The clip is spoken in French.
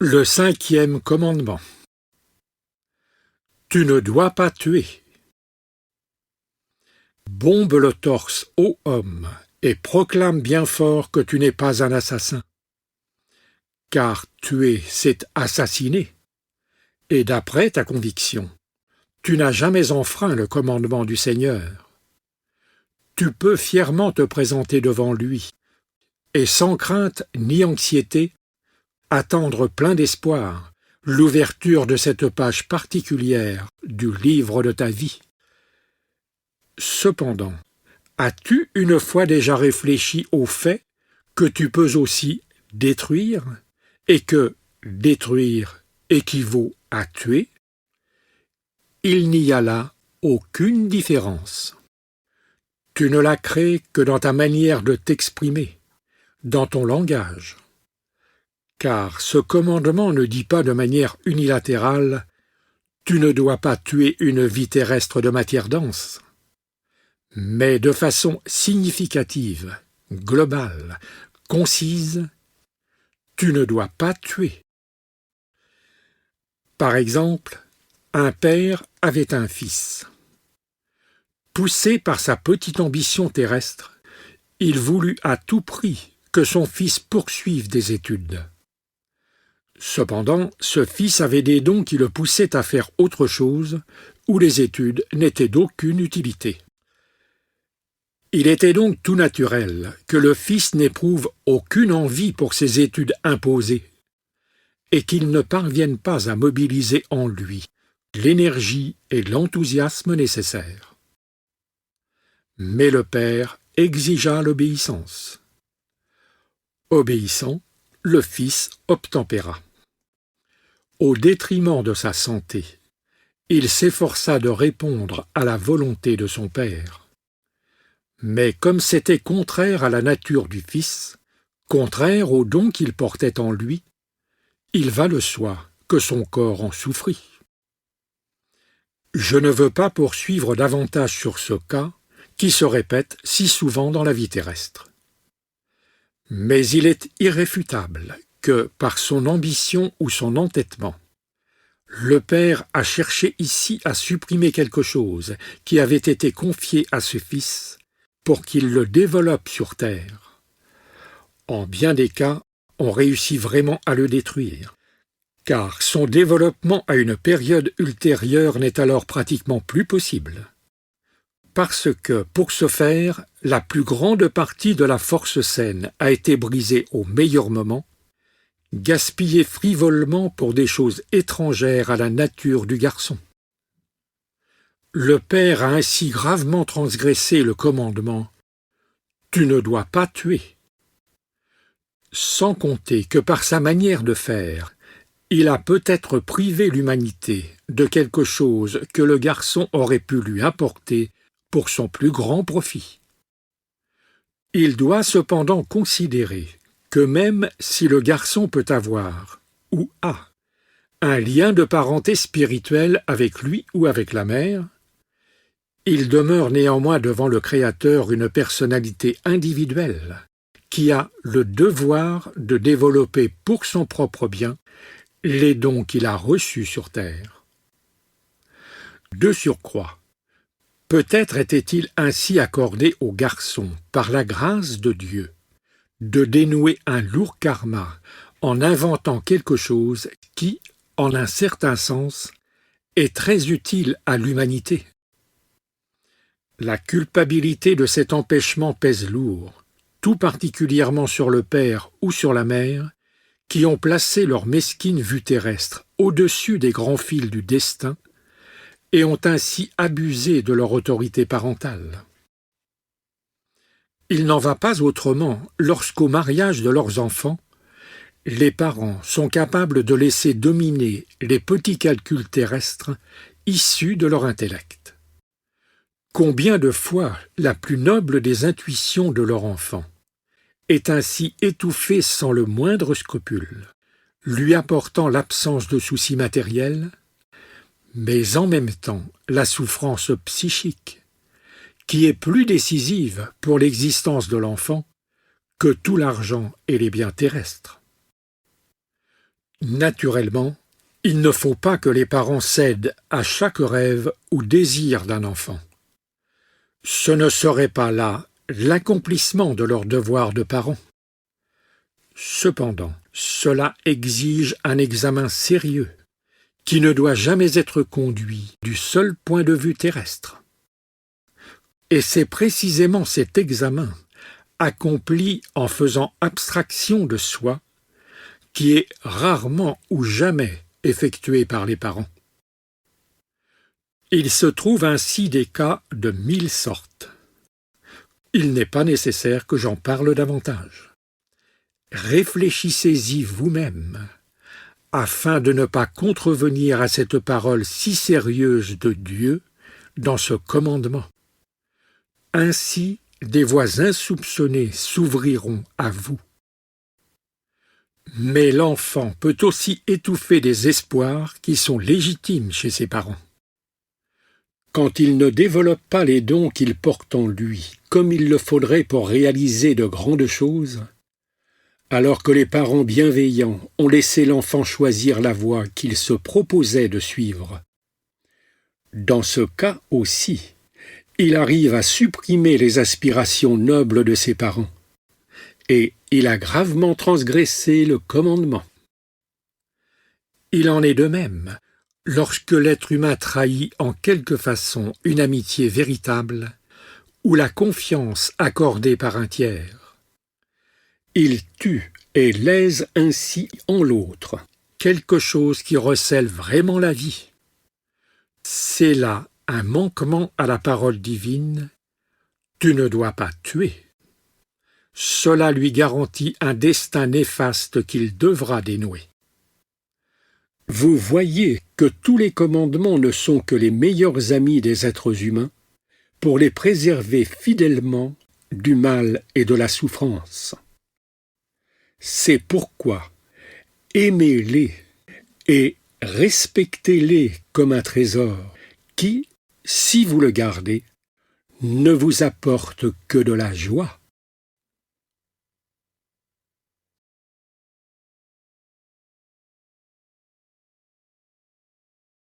Le cinquième commandement. Tu ne dois pas tuer. Bombe le torse, ô homme, et proclame bien fort que tu n'es pas un assassin. Car tuer, c'est assassiner. Et d'après ta conviction, tu n'as jamais enfreint le commandement du Seigneur. Tu peux fièrement te présenter devant lui, et sans crainte ni anxiété, attendre plein d'espoir l'ouverture de cette page particulière du livre de ta vie. Cependant, as-tu une fois déjà réfléchi au fait que tu peux aussi détruire, et que détruire équivaut à tuer? Il n'y a là aucune différence. Tu ne la crées que dans ta manière de t'exprimer, dans ton langage. Car ce commandement ne dit pas de manière unilatérale « tu ne dois pas tuer une vie terrestre de matière dense », mais de façon significative, globale, concise, tu ne dois pas tuer. Par exemple, un père avait un fils. Poussé par sa petite ambition terrestre, il voulut à tout prix que son fils poursuive des études. Cependant, ce fils avait des dons qui le poussaient à faire autre chose, où les études n'étaient d'aucune utilité. Il était donc tout naturel que le fils n'éprouve aucune envie pour ces études imposées, et qu'il ne parvienne pas à mobiliser en lui l'énergie et l'enthousiasme nécessaires. Mais le père exigea l'obéissance. Obéissant, le fils obtempéra. Au détriment de sa santé, il s'efforça de répondre à la volonté de son père. Mais comme c'était contraire à la nature du fils, contraire au don qu'il portait en lui, il va de soi que son corps en souffrit. Je ne veux pas poursuivre davantage sur ce cas qui se répète si souvent dans la vie terrestre. Mais il est irréfutable que, par son ambition ou son entêtement, le père a cherché ici à supprimer quelque chose qui avait été confié à ce fils pour qu'il le développe sur terre. En bien des cas, on réussit vraiment à le détruire, car son développement à une période ultérieure n'est alors pratiquement plus possible. Parce que, pour ce faire, la plus grande partie de la force saine a été brisée au meilleur moment, gaspillée frivolement pour des choses étrangères à la nature du garçon. Le père a ainsi gravement transgressé le commandement « Tu ne dois pas tuer ». Sans compter que par sa manière de faire, il a peut-être privé l'humanité de quelque chose que le garçon aurait pu lui apporter pour son plus grand profit. Il doit cependant considérer que même si le garçon peut avoir, ou a, un lien de parenté spirituelle avec lui ou avec la mère, il demeure néanmoins devant le Créateur une personnalité individuelle qui a le devoir de développer pour son propre bien les dons qu'il a reçus sur terre. De surcroît, peut-être était-il ainsi accordé au garçon, par la grâce de Dieu, de dénouer un lourd karma en inventant quelque chose qui, en un certain sens, est très utile à l'humanité. La culpabilité de cet empêchement pèse lourd, tout particulièrement sur le père ou sur la mère, qui ont placé leur mesquine vue terrestre au-dessus des grands fils du destin et ont ainsi abusé de leur autorité parentale. Il n'en va pas autrement lorsqu'au mariage de leurs enfants, les parents sont capables de laisser dominer les petits calculs terrestres issus de leur intellect. Combien de fois la plus noble des intuitions de leur enfant est ainsi étouffée sans le moindre scrupule, lui apportant l'absence de soucis matériels, mais en même temps la souffrance psychique, qui est plus décisive pour l'existence de l'enfant que tout l'argent et les biens terrestres. Naturellement, il ne faut pas que les parents cèdent à chaque rêve ou désir d'un enfant. Ce ne serait pas là l'accomplissement de leur devoir de parents. Cependant, cela exige un examen sérieux, qui ne doit jamais être conduit du seul point de vue terrestre. Et c'est précisément cet examen, accompli en faisant abstraction de soi, qui est rarement ou jamais effectué par les parents. Il se trouve ainsi des cas de 1000 sortes. Il n'est pas nécessaire que j'en parle davantage. Réfléchissez-y vous-même, afin de ne pas contrevenir à cette parole si sérieuse de Dieu dans ce commandement. Ainsi, des voies insoupçonnées s'ouvriront à vous. Mais l'enfant peut aussi étouffer des espoirs qui sont légitimes chez ses parents. Quand il ne développe pas les dons qu'il porte en lui, comme il le faudrait pour réaliser de grandes choses, alors que les parents bienveillants ont laissé l'enfant choisir la voie qu'il se proposait de suivre. Dans ce cas aussi, il arrive à supprimer les aspirations nobles de ses parents, et il a gravement transgressé le commandement. Il en est de même lorsque l'être humain trahit en quelque façon une amitié véritable ou la confiance accordée par un tiers. Il tue et lèse ainsi en l'autre quelque chose qui recèle vraiment la vie. C'est là un manquement à la parole divine. Tu ne dois pas tuer. Cela lui garantit un destin néfaste qu'il devra dénouer. Vous voyez que tous les commandements ne sont que les meilleurs amis des êtres humains pour les préserver fidèlement du mal et de la souffrance. C'est pourquoi aimez-les et respectez-les comme un trésor qui, si vous le gardez, ne vous apporte que de la joie.